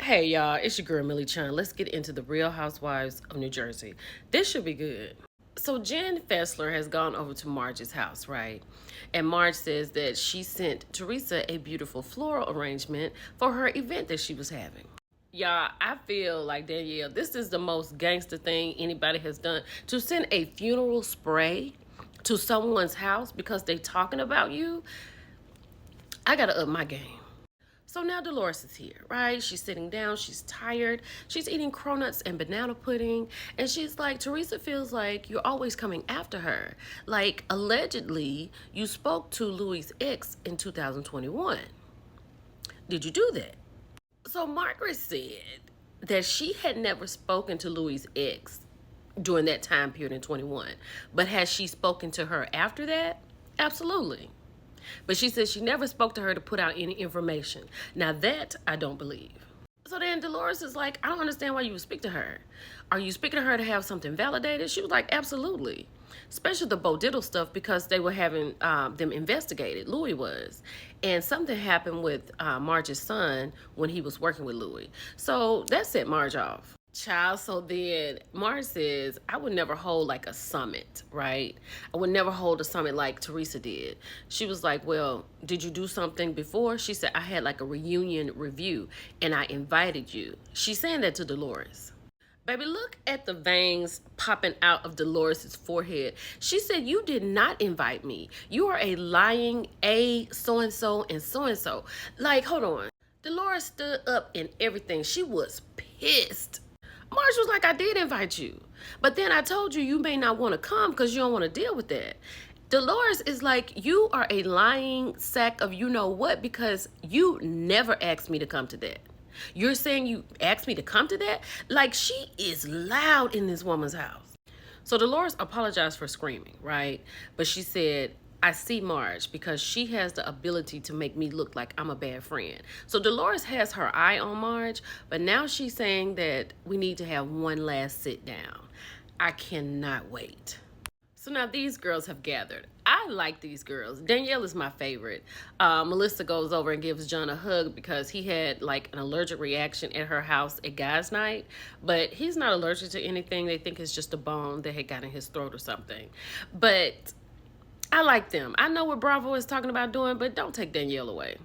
Hey y'all, it's your girl Millie Chun. Let's get into the Real Housewives of New Jersey. This should be good. So Jen Fessler has gone over to Marge's house, right? And Marge says that she sent Teresa a beautiful floral arrangement for her event that she was having. Y'all, I feel like Danielle, this is the most gangster thing anybody has done. To send a funeral spray to someone's house because they talking about you, I gotta up my game. So now Dolores is here, right? She's sitting down, she's tired, she's eating cronuts and banana pudding, and she's like, Teresa feels like you're always coming after her. Like, allegedly, you spoke to Louie's ex in 2021. Did you do that? So Margaret said that she had never spoken to Louie's ex during that time period in 21. But has she spoken to her after that? Absolutely. But she said she never spoke to her to put out any information. Now that I don't believe. So then Dolores is like, I don't understand why you would speak to her. Are you speaking to her to have something validated? She was like, absolutely. Especially the Bo Diddle stuff because they were having them investigated. Louie was. And something happened with Marge's son when he was working with Louie. So that set Marge off. Child, so then Marge says, I would never hold like a summit, right? I would never hold a summit like Teresa did. She was like, well, did you do something before? She said, I had like a reunion review and I invited you. She's saying that to Dolores. Baby, look at the veins popping out of Dolores' forehead. She said, you did not invite me. You are a lying so-and-so and so-and-so. Like, hold on. Dolores stood up and everything. She was pissed. Marge was like, I did invite you. But then I told you you may not want to come because you don't want to deal with that. Dolores is like, you are a lying sack of you know what because you never asked me to come to that. You're saying you asked me to come to that? Like, she is loud in this woman's house. So Dolores apologized for screaming, right? But she said, I see Marge because she has the ability to make me look like I'm a bad friend. So Dolores has her eye on Marge, but now she's saying that we need to have one last sit down. I cannot wait. So now these girls have gathered. I like these girls. Danielle is my favorite. Melissa goes over and gives John a hug because he had like an allergic reaction at her house at guys' night, but he's not allergic to anything. They think it's just a bone that had got in his throat or something. But I like them. I know what Bravo is talking about doing, but don't take Danielle away.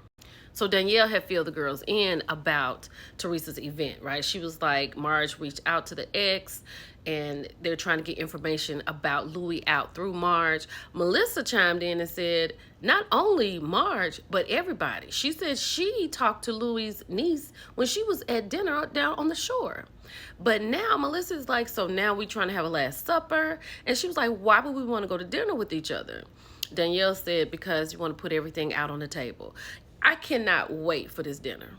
So Danielle had filled the girls in about Teresa's event, right? She was like, Marge reached out to the ex and they're trying to get information about Louie out through Marge. Melissa chimed in and said, not only Marge, but everybody. She said she talked to Louie's niece when she was at dinner down on the shore. But now Melissa's like, so now we trying to have a last supper. And she was like, why would we want to go to dinner with each other? Danielle said, because you want to put everything out on the table. I cannot wait for this dinner.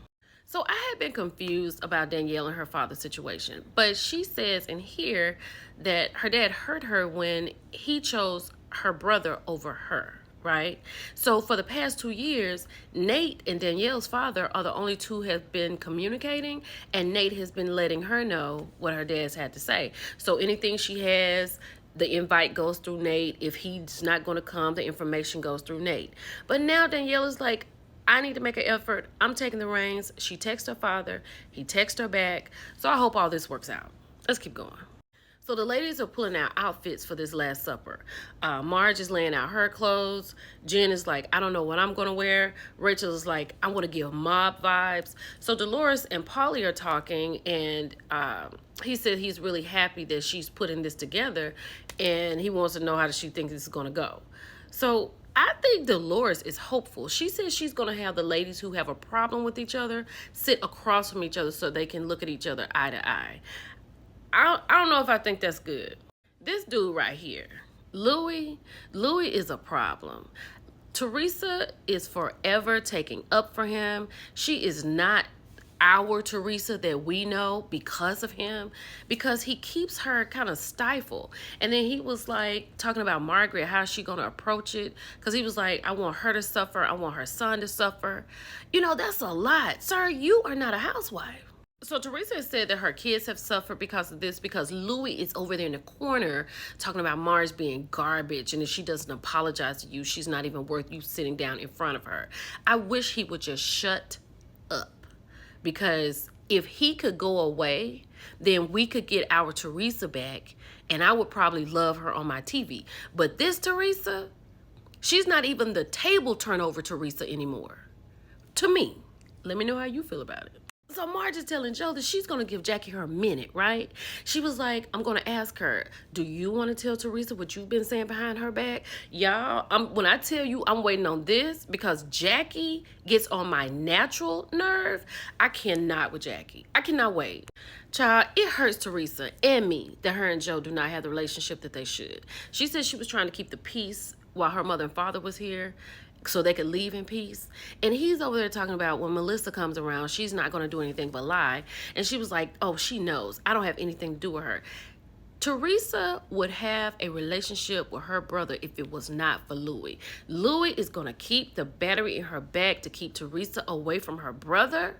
So I had been confused about Danielle and her father's situation, but she says in here that her dad hurt her when he chose her brother over her, right? So for the past 2 years, Nate and Danielle's father are the only two who have been communicating, and Nate has been letting her know what her dad's had to say. So anything she has, the invite goes through Nate. If he's not going to come, the information goes through Nate. But now Danielle is like, I need to make an effort. I'm taking the reins. She texts her father. He texts her back. So I hope all this works out. Let's keep going. So the ladies are pulling out outfits for this last supper. Marge is laying out her clothes. Jen is like, I don't know what I'm going to wear. Rachel is like, I want to give mob vibes. So Dolores and Polly are talking, and he said he's really happy that she's putting this together, and he wants to know how she thinks this is going to go. So I think Dolores is hopeful. She says she's going to have the ladies who have a problem with each other sit across from each other so they can look at each other eye to eye. I don't know if I think that's good. This dude right here, Louie is a problem. Teresa is forever taking up for him. She is not our Teresa that we know because of him, because he keeps her kind of stifled. And then he was like talking about Margaret, how's she going to approach it? Because he was like, I want her to suffer. I want her son to suffer. You know, that's a lot. Sir, you are not a housewife. So Teresa has said that her kids have suffered because of this, because Louie is over there in the corner talking about Marge being garbage, and if she doesn't apologize to you, she's not even worth you sitting down in front of her. I wish he would just shut up, because If he could go away, then we could get our Teresa back, and I would probably love her on my TV. But this Teresa, she's not even the table turnover Teresa anymore. To me. Let me know how you feel about it. So Marge is telling Joe that she's going to give Jackie her minute, right? She was like, I'm going to ask her, do you want to tell Teresa what you've been saying behind her back? Y'all, when I tell you I'm waiting on this because Jackie gets on my natural nerve, I cannot with Jackie. I cannot wait. Child, it hurts Teresa and me that her and Joe do not have the relationship that they should. She said she was trying to keep the peace while her mother and father was here, so they could leave in peace. And he's over there talking about when Melissa comes around, she's not going to do anything but lie. And she was like, oh, she knows. I don't have anything to do with her. Teresa would have a relationship with her brother if it was not for Louie. Louie is going to keep the battery in her back to keep Teresa away from her brother.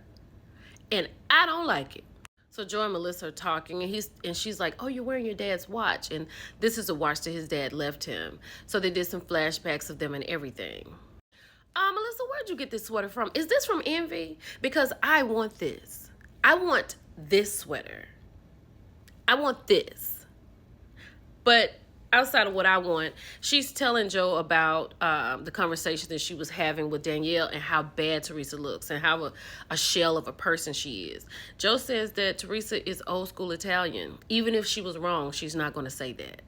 And I don't like it. So Joe and Melissa are talking, and she's like, oh, you're wearing your dad's watch. And this is a watch that his dad left him. So they did some flashbacks of them and everything. Melissa, where'd you get this sweater from? Is this from Envy? Because I want this. I want this sweater. I want this. But outside of what I want, she's telling Joe about the conversation that she was having with Danielle and how bad Teresa looks and how a shell of a person she is. Joe says that Teresa is old school Italian. Even if she was wrong, she's not going to say that.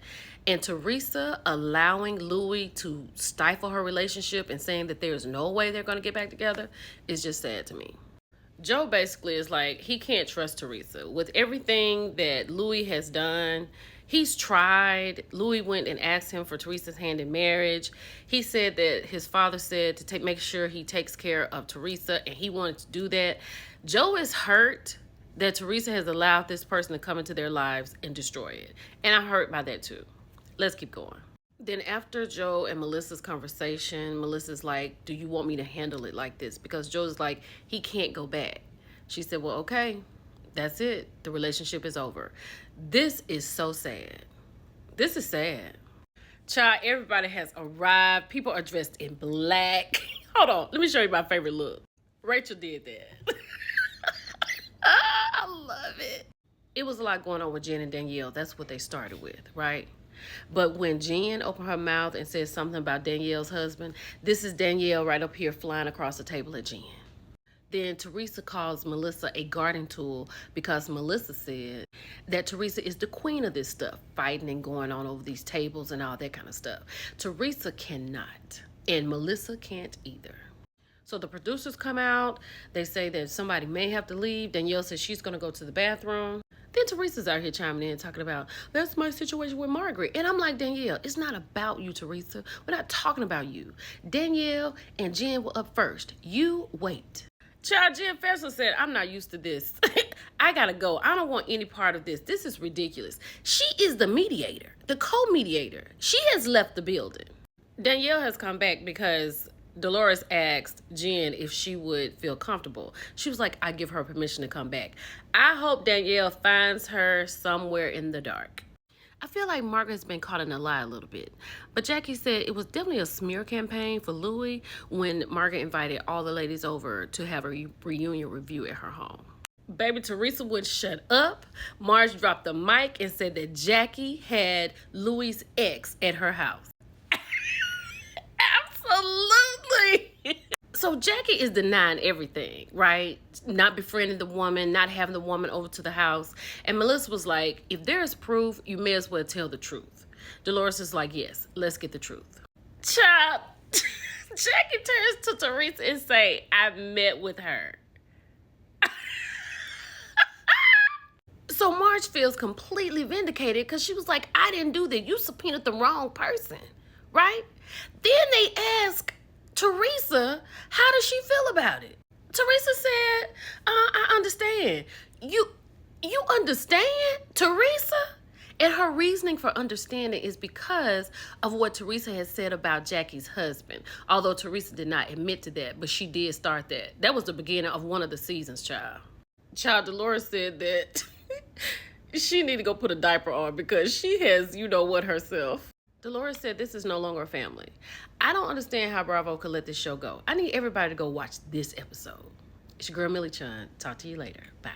And Teresa allowing Louie to stifle her relationship and saying that there's no way they're going to get back together is just sad to me. Joe basically is like, he can't trust Teresa. With everything that Louie has done, he's tried. Louie went and asked him for Teresa's hand in marriage. He said that his father said to make sure he takes care of Teresa, and he wanted to do that. Joe is hurt that Teresa has allowed this person to come into their lives and destroy it. And I'm hurt by that too. Let's keep going. Then after Joe and Melissa's conversation, Melissa's like, do you want me to handle it like this? Because Joe's like, he can't go back. She said, well, okay, that's it. The relationship is over. This is so sad. This is sad. Child, everybody has arrived. People are dressed in black. Hold on. Let me show you my favorite look. Rachel did that. I love it. It was a lot going on with Jen and Danielle. That's what they started with, right? But when Jen opened her mouth and said something about Danielle's husband, this is Danielle right up here flying across the table at Jen. Then Teresa calls Melissa a garden tool because Melissa said that Teresa is the queen of this stuff, fighting and going on over these tables and all that kind of stuff. Teresa cannot, and Melissa can't either. So the producers come out. They say that somebody may have to leave. Danielle says she's going to go to the bathroom. Then Teresa's out here chiming in talking about, that's my situation with Margaret. And I'm like, Danielle, it's not about you, Teresa. We're not talking about you. Danielle and Jen were up first. You wait. Child, Jen Fessler said, I'm not used to this. I gotta go. I don't want any part of this. This is ridiculous. She is the mediator, the co-mediator. She has left the building. Danielle has come back because Dolores asked Jen if she would feel comfortable. She was like, I give her permission to come back. I hope Danielle finds her somewhere in the dark. I feel like Margaret has been caught in a lie a little bit. But Jackie said it was definitely a smear campaign for Louie when Margaret invited all the ladies over to have a reunion review at her home. Baby Teresa wouldn't shut up. Marge dropped the mic and said that Jackie had Louie's ex at her house. Absolutely. So Jackie is denying everything, right? Not befriending the woman, not having the woman over to the house. And Melissa was like, if there's proof, you may as well tell the truth. Dolores is like, yes, let's get the truth. Child, Jackie turns to Teresa and say, I met with her. So Marge feels completely vindicated because she was like, I didn't do that. You subpoenaed the wrong person, right? Then they ask Teresa, how does she feel about it? Teresa said, I understand. You understand, Teresa? And her reasoning for understanding is because of what Teresa had said about Jackie's husband. Although Teresa did not admit to that, but she did start that. That was the beginning of one of the seasons, child. Child, Dolores said that she need to go put a diaper on because she has, you know what, herself. Dolores said this is no longer a family. I don't understand how Bravo could let this show go. I need everybody to go watch this episode. It's your girl, Millie Chun. Talk to you later. Bye.